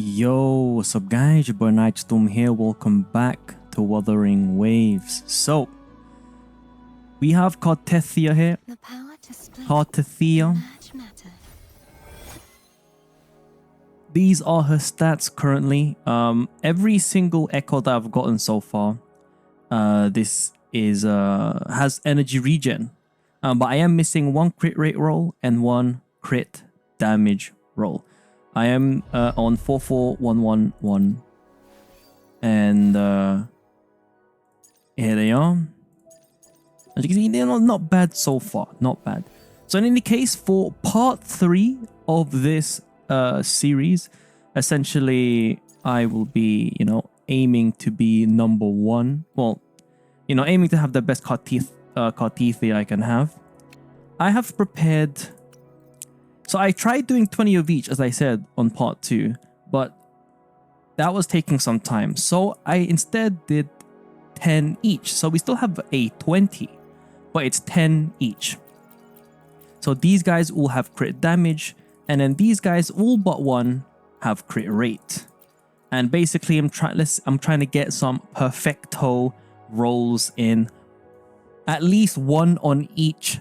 Yo, what's up guys, your boy Nitrostorm here, welcome back to Wuthering Waves. So, we have Cartethyia here, Cartethyia. These are her stats currently. Every single echo that I've gotten so far, this is has energy regen. But I am missing one crit rate roll and one crit damage roll. I am on 44111 and here they are. As you can see, they're not bad so far, not bad. So in any case, for part 3 of this series, essentially I will be, aiming to be number 1. Well, aiming to have the best Cartethyia I can have. I have prepared. So I tried doing 20 of each, as I said, on part 2, but that was taking some time. So I instead did 10 each. So we still have a 20, but it's 10 each. So these guys all have crit damage, and then these guys, all but one, have crit rate. And basically, I'm trying to get some perfecto rolls in, at least one on each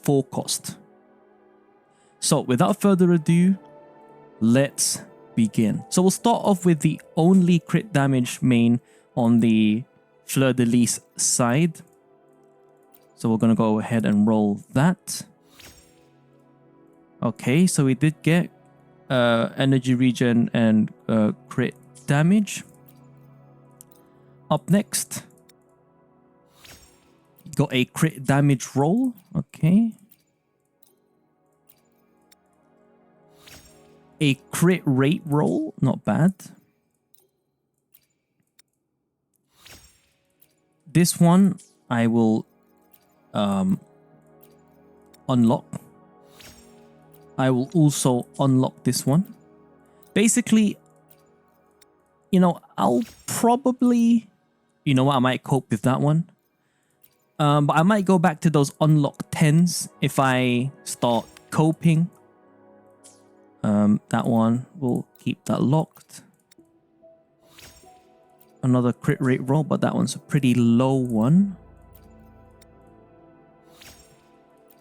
4-cost. So without further ado, let's begin. So we'll start off with the only crit damage main on the Fleurdelys side. So we're going to go ahead and roll that. Okay, so we did get energy regen and crit damage. Up next, got a crit damage roll. Okay. A crit rate roll, not bad. This one I will unlock. I will also unlock this one. Basically, I'll probably, I might cope with that one. But I might go back to those unlocked 10s if I start coping. That one, we'll keep that locked. Another crit rate roll, but that one's a pretty low one.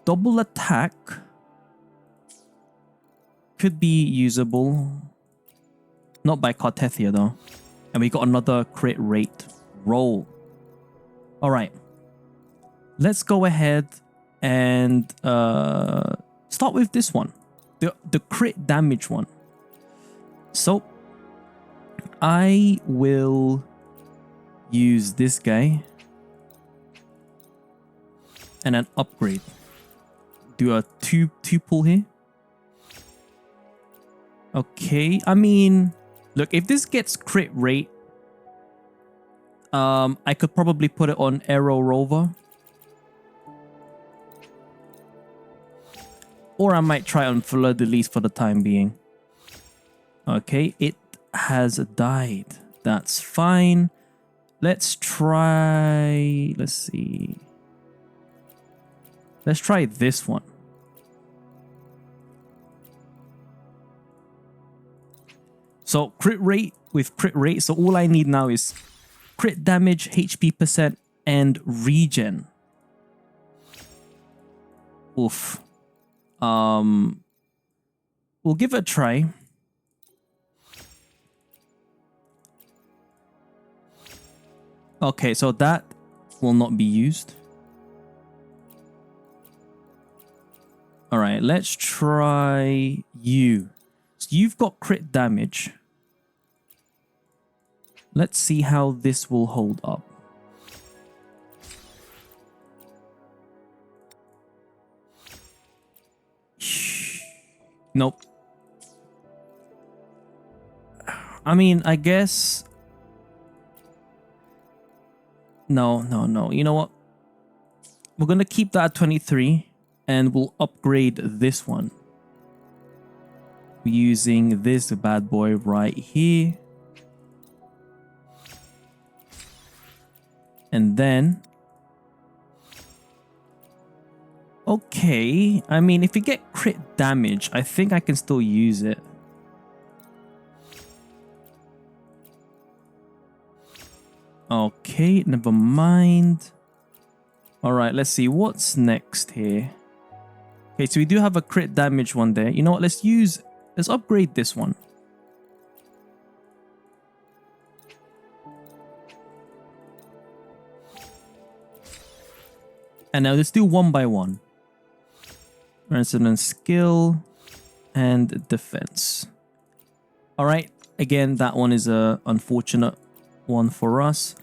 Double attack could be usable. Not by Cartethyia though. And we got another crit rate roll. Alright. Let's go ahead and start with this one. The crit damage one. So I will use this guy and then upgrade. Do a two pull here. Okay, I mean, look, if this gets crit rate, I could probably put it on Arrow Rover. Or I might try on Fleurdelys for the time being. Okay, it has died. That's fine. Let's try... Let's see. Let's try this one. So crit rate with crit rate. So all I need now is crit damage, HP percent, and regen. Oof. We'll give it a try. Okay, so that will not be used. All right, let's try you. So you've got crit damage. Let's see how this will hold up. Nope. I mean, I guess... No. You know what? We're going to keep that at 23 and we'll upgrade this one. Using this bad boy right here. And then... Okay, I mean, if you get crit damage, I think I can still use it. Okay, never mind. All right, let's see what's next here. Okay, so we do have a crit damage one there. You know what? Let's upgrade this one. And now let's do one by one. Resonance skill and defense. All right, again, that one is a unfortunate one for us.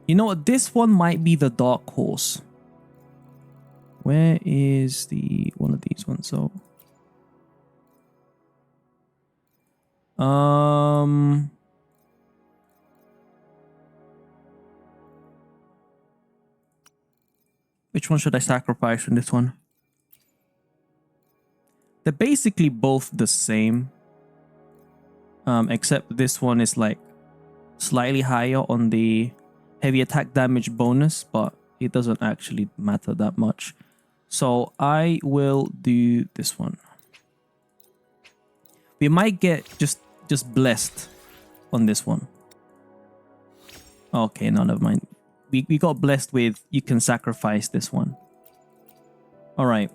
You know what? This one might be the dark horse. Where is the one of these ones? So, which one should I sacrifice from this one? They're basically both the same. Except this one is like slightly higher on the heavy attack damage bonus, but it doesn't actually matter that much. So I will do this one. We might get just blessed on this one. Okay, no, never mind. We got blessed with you can sacrifice this one. All right.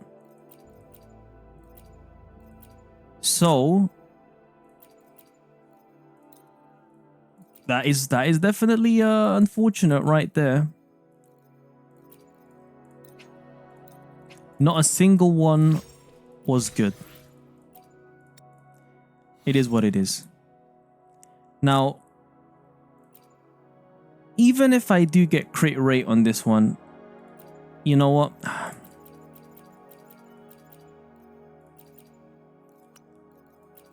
So that is definitely unfortunate right there. Not a single one was good. It is what it is. Now, even if I do get crit rate on this one, you know what?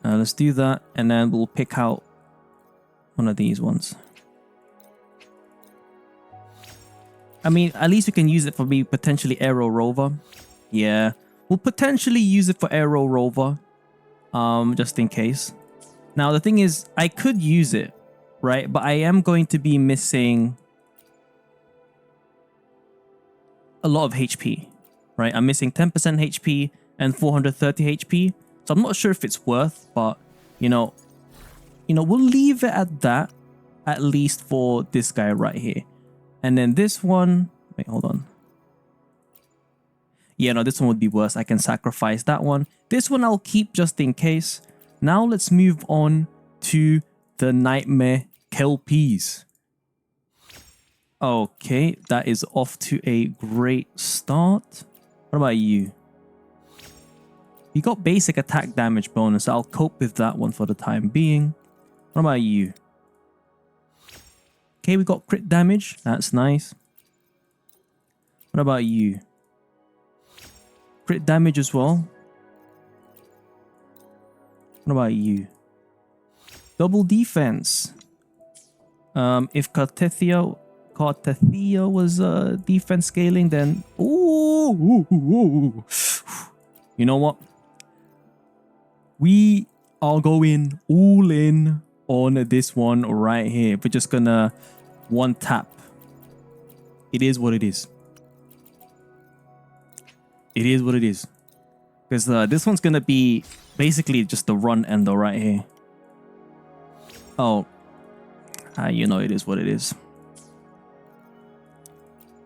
Let's do that, and then we'll pick out one of these ones. I mean, at least we can use it for me potentially Aero Rover. Yeah, we'll potentially use it for Aero Rover, just in case. Now the thing is, I could use it, right? But I am going to be missing a lot of HP, right? I'm missing 10% HP and 430 HP. So I'm not sure if it's worth, but you know, we'll leave it at that, at least for this guy right here. And then this one, wait, hold on. Yeah, no, this one would be worse. I can sacrifice that one. This one I'll keep just in case. Now let's move on to the Nightmare Kelpies. Okay, that is off to a great start. What about you? You got basic attack damage bonus. I'll cope with that one for the time being. What about you? Okay, we got crit damage. That's nice. What about you? Crit damage as well. What about you? Double defense. If Cartethyia was defense scaling, then ooh. You know what? We are going all in on this one right here. We're just gonna one tap. It is what it is. It is what it is. Because this one's gonna be basically just the run ender right here. Oh. You know it is what it is.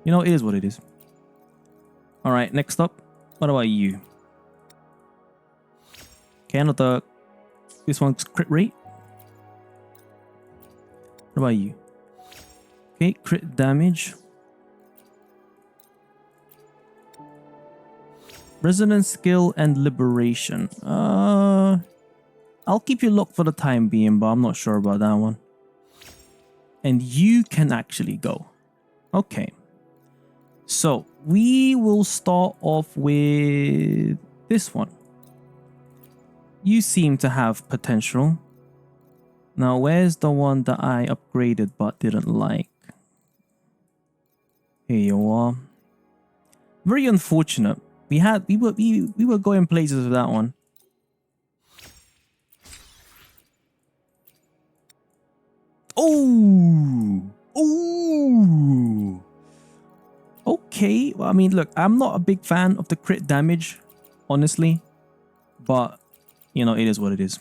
You know it is what it is. Alright, next up. What about you? Okay, another. This one's crit rate. What about you? Okay, crit damage. Resonance skill and liberation. I'll keep you locked for the time being, but I'm not sure about that one. And you can actually go. Okay. So we will start off with this one. You seem to have potential. Now, where's the one that I upgraded but didn't like? Here you are. Very unfortunate. We were going places with that one. Oh! Okay. Well, I mean, look, I'm not a big fan of the crit damage, honestly. But, you know, it is what it is.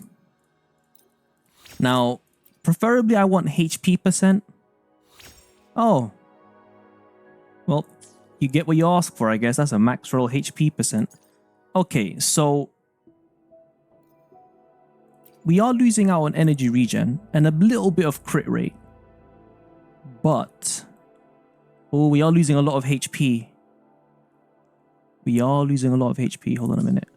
Now, preferably I want HP percent. Oh. Well, you get what you ask for, I guess. That's a max roll HP percent. Okay, so we are losing out on energy regen and a little bit of crit rate. But oh, we are losing a lot of HP. We are losing a lot of HP. Hold on a minute.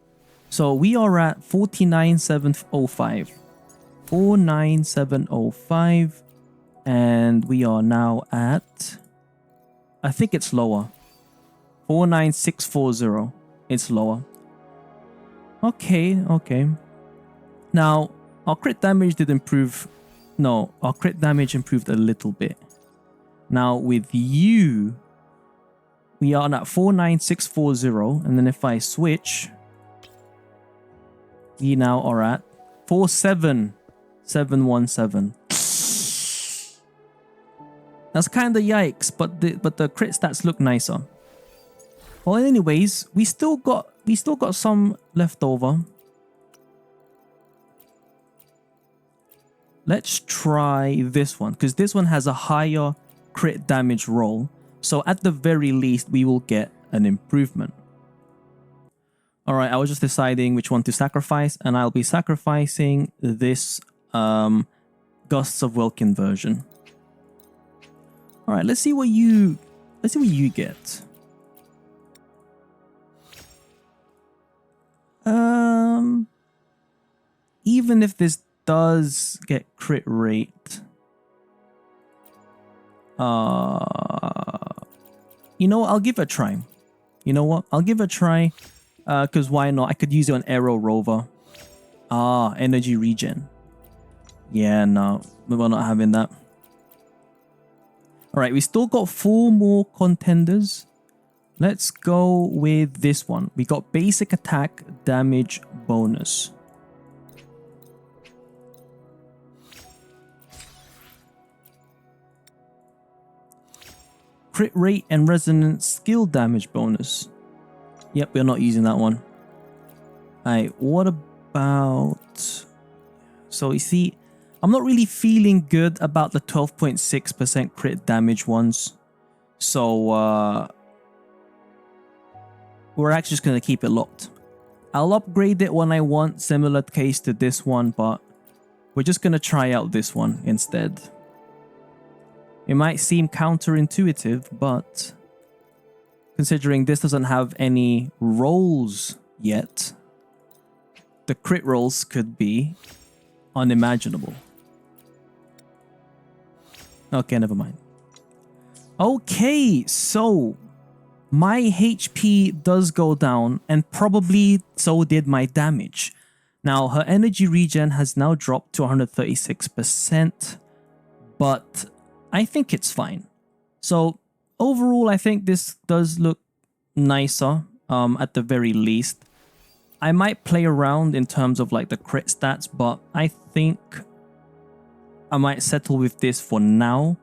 So we are at 49,705. 49705. And we are now at, I think it's lower. 49640. It's lower. Okay, okay. Now, our crit damage did improve. No, our crit damage improved a little bit. Now, with you, we are at 49640. And then if I switch, we now are at 47717. That's kind of yikes, but the crit stats look nicer. Well, anyways, we still got some left over. Let's try this one, because this one has a higher crit damage roll. So at the very least, we will get an improvement. All right, I was just deciding which one to sacrifice, and I'll be sacrificing this Gusts of Welkin version. All right, let's see what you get. Even if this does get crit rate, you know what? I'll give it a try. You know what? I'll give it a try. Because why not? I could use it on Aero Rover. Ah, energy regen. Yeah, no, we're not having that. All right, we still got 4 more contenders. Let's go with this one. We got basic attack damage bonus. Crit rate and resonant skill damage bonus. Yep, we're not using that one. Alright, what about... So you see, I'm not really feeling good about the 12.6% crit damage ones. So, we're actually just going to keep it locked. I'll upgrade it when I want, similar case to this one, but we're just going to try out this one instead. It might seem counterintuitive, but considering this doesn't have any rolls yet, the crit rolls could be unimaginable. Okay, never mind. Okay, so my HP does go down, and probably so did my damage. Now, her energy regen has now dropped to 136%, but I think it's fine. So overall, I think this does look nicer, at the very least. I might play around in terms of like the crit stats, but I think I might settle with this for now.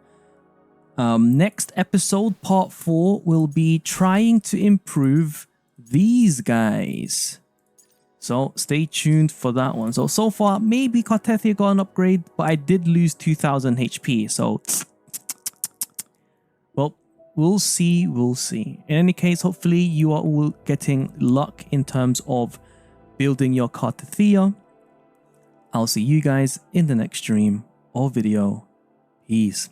Next episode, part 4, will be trying to improve these guys. So stay tuned for that one. So far, maybe Cartethyia got an upgrade, but I did lose 2000 HP. So, well, we'll see. We'll see. In any case, hopefully you are all getting luck in terms of building your Cartethyia. I'll see you guys in the next stream or video. Peace.